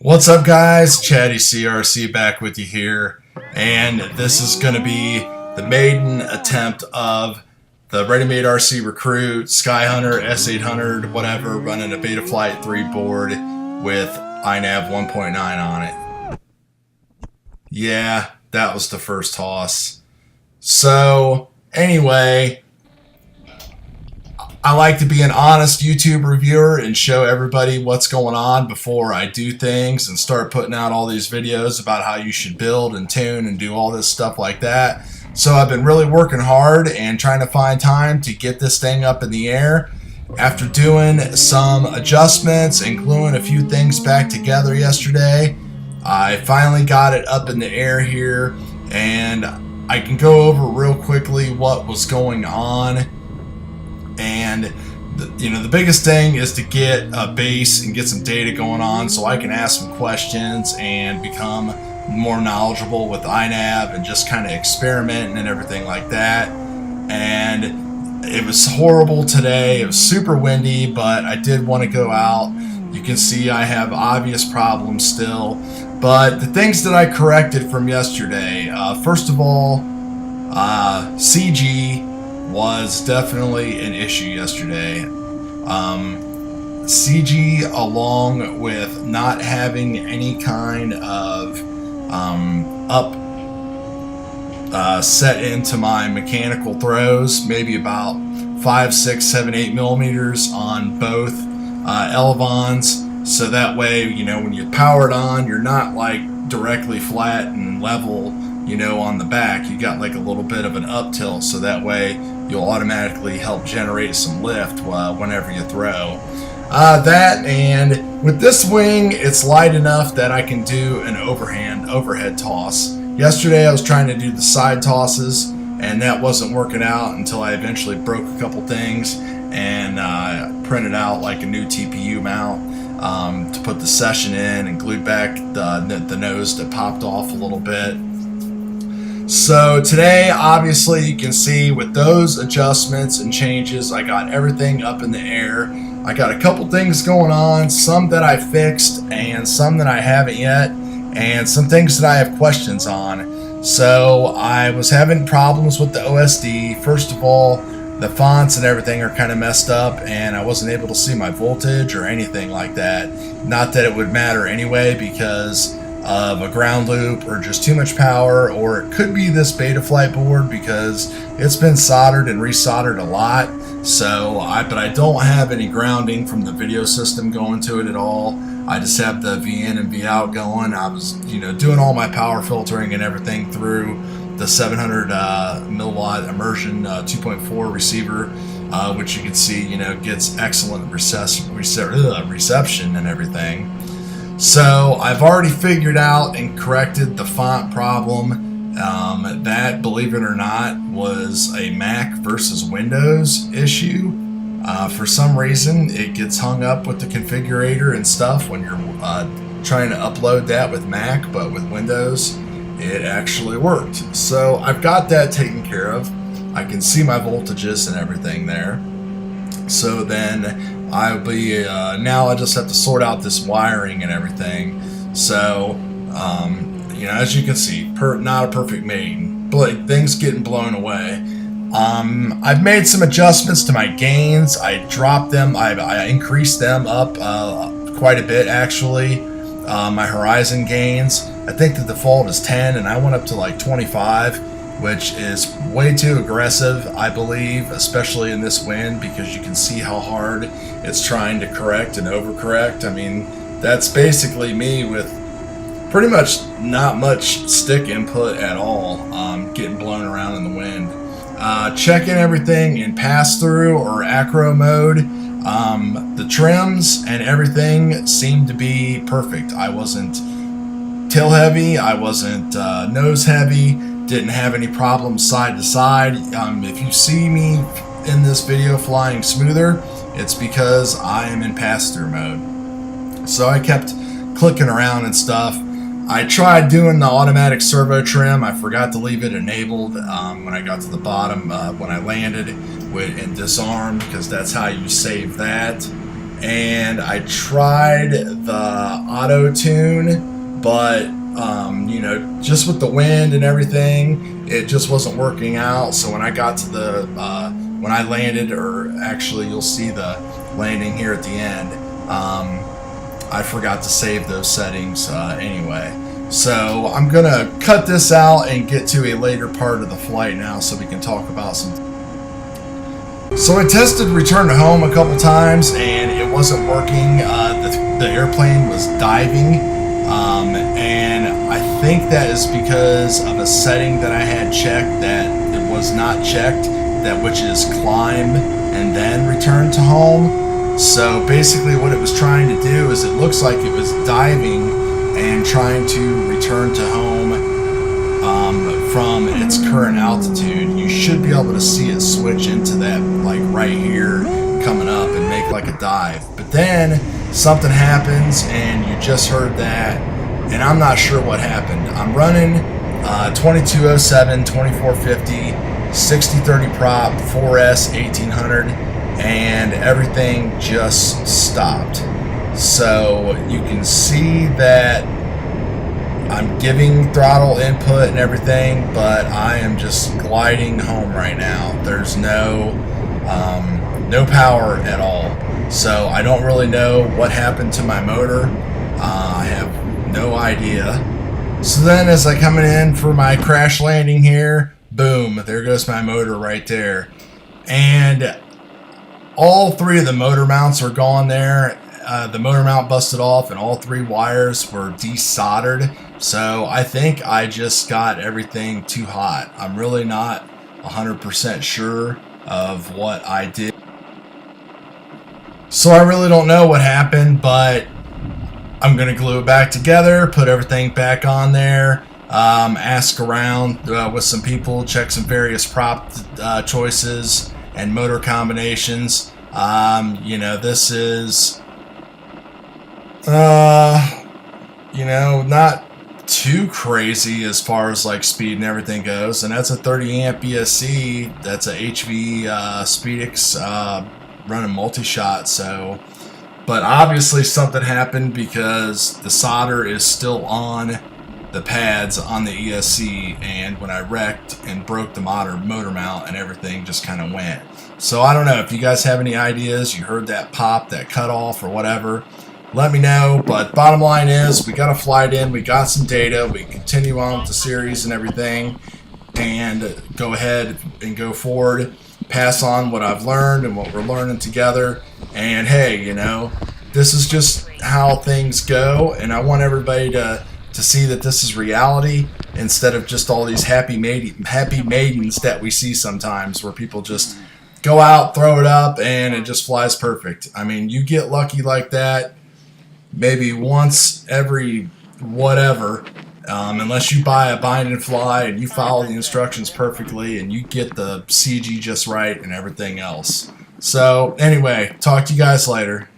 What's up, guys? Chadwick.cervinski back with you here, and this is going to be the maiden attempt of the ready-made RC Recruit Skyhunter S800 whatever, running a Betaflight 3 board with INAV 1.9 on it. Yeah, that was the first toss. So anyway, I like to be an honest YouTube reviewer and show everybody what's going on before I do things and start putting out all these videos about how you should build and tune and do all this stuff like that. So I've been really working hard and trying to find time to get this thing up in the air. After doing some adjustments and gluing a few things back together yesterday, I finally got it up in the air here, and I can go over real quickly what was going on. And the biggest thing is to get a base and get some data going on so I can ask some questions and become more knowledgeable with INAV and just kind of experimenting and everything like that. And it was horrible today. It was super windy, but I did want to go out. You can see I have obvious problems still, but the things that I corrected from yesterday, first of all, CG was definitely an issue yesterday. CG, along with not having any kind of set into my mechanical throws, maybe about 5, 6, 7, 8 millimeters on both elevons, so that way, when you power it on, you're not like directly flat and level, on the back. You got like a little bit of an up tilt, so that way you'll automatically help generate some lift whenever you throw. That, and with this wing, it's light enough that I can do an overhead toss. Yesterday I was trying to do the side tosses, and that wasn't working out until I eventually broke a couple things and printed out like a new TPU mount to put the session in and glued back the nose that popped off a little bit. So today, obviously, you can see with those adjustments and changes, I got everything up in the air. I got a couple things going on, some that I fixed and some that I haven't yet, and some things that I have questions on. So I was having problems with the OSD. First of all, the fonts and everything are kind of messed up, and I wasn't able to see my voltage or anything like that. Not that it would matter anyway, because of a ground loop or just too much power, or it could be this Betaflight board because it's been soldered and resoldered a lot. So but I don't have any grounding from the video system going to it at all. I just have the V in and V out going. I was doing all my power filtering and everything through the 700 milliwatt immersion 2.4 receiver, which you can see gets excellent reception and everything. So I've already figured out and corrected the font problem. That, believe it or not, was a Mac versus Windows issue. For some reason, it gets hung up with the configurator and stuff when you're trying to upload that with Mac, but with Windows, it actually worked. So I've got that taken care of. I can see my voltages and everything there. So then I'll be now I just have to sort out this wiring and everything. So as you can see, not a perfect maiden, but things getting blown away. I've made some adjustments to my gains. I dropped them. I increased them up quite a bit actually. My horizon gains, I think the default is 10, and I went up to like 25, which is way too aggressive, I believe, especially in this wind, because you can see how hard it's trying to correct and overcorrect. I mean, that's basically me with pretty much not much stick input at all, getting blown around in the wind. Checking everything in pass-through or acro mode, the trims and everything seemed to be perfect. I wasn't tail heavy, I wasn't nose heavy, didn't have any problems side to side. If you see me in this video flying smoother, it's because I am in pass-through mode. So I kept clicking around and stuff. I tried doing the automatic servo trim. I forgot to leave it enabled when I got to the bottom when I landed and disarmed, because that's how you save that. and I tried the auto tune, but you know, just with the wind and everything, it just wasn't working out. So when I got to the when I landed, or actually you'll see the landing here at the end, I forgot to save those settings anyway. So I'm gonna cut this out and get to a later part of the flight now, so we can talk about some. So I tested return to home a couple times and it wasn't working. The airplane was diving, and I think that is because of a setting that I had checked that it was not checked, that which is climb and then return to home. So basically what it was trying to do is, it looks like it was diving and trying to return to home from its current altitude. You should be able to see it switch into that, like right here, coming up and make like a dive. But then something happens and you just heard that, and I'm not sure what happened. I'm running 2207, 2450, 60-30 prop, 4S 1800, and everything just stopped. So you can see that I'm giving throttle input and everything, but I am just gliding home right now. There's no power at all. So I don't really know what happened to my motor. I have no idea. So then as I come in for my crash landing here, boom, there goes my motor right there. And all three of the motor mounts are gone there. The motor mount busted off and all three wires were desoldered. So I think I just got everything too hot. I'm really not 100% sure of what I did. So I really don't know what happened, but I'm going to glue it back together, put everything back on there, ask around with some people, check some various prop choices and motor combinations. You know, this is, you know, not too crazy as far as like speed and everything goes, and that's a 30 amp ESC. That's a HV Speedix running multi-shot. So, but obviously something happened because the solder is still on the pads on the ESC, and when I wrecked and broke the motor mount and everything just kind of went. So I don't know if you guys have any ideas, you heard that pop, that cut off or whatever, let me know. But bottom line is, we got a flight in, we got some data, we continue on with the series and everything, and go ahead and go forward, pass on what I've learned and what we're learning together. And hey, you know, this is just how things go, and I want everybody to see that this is reality instead of just all these happy maidens that we see sometimes, where people just go out, throw it up, and it just flies perfect. I mean, you get lucky like that maybe once every whatever, unless you buy a bind and fly and you follow the instructions perfectly and you get the CG just right and everything else. So anyway, talk to you guys later.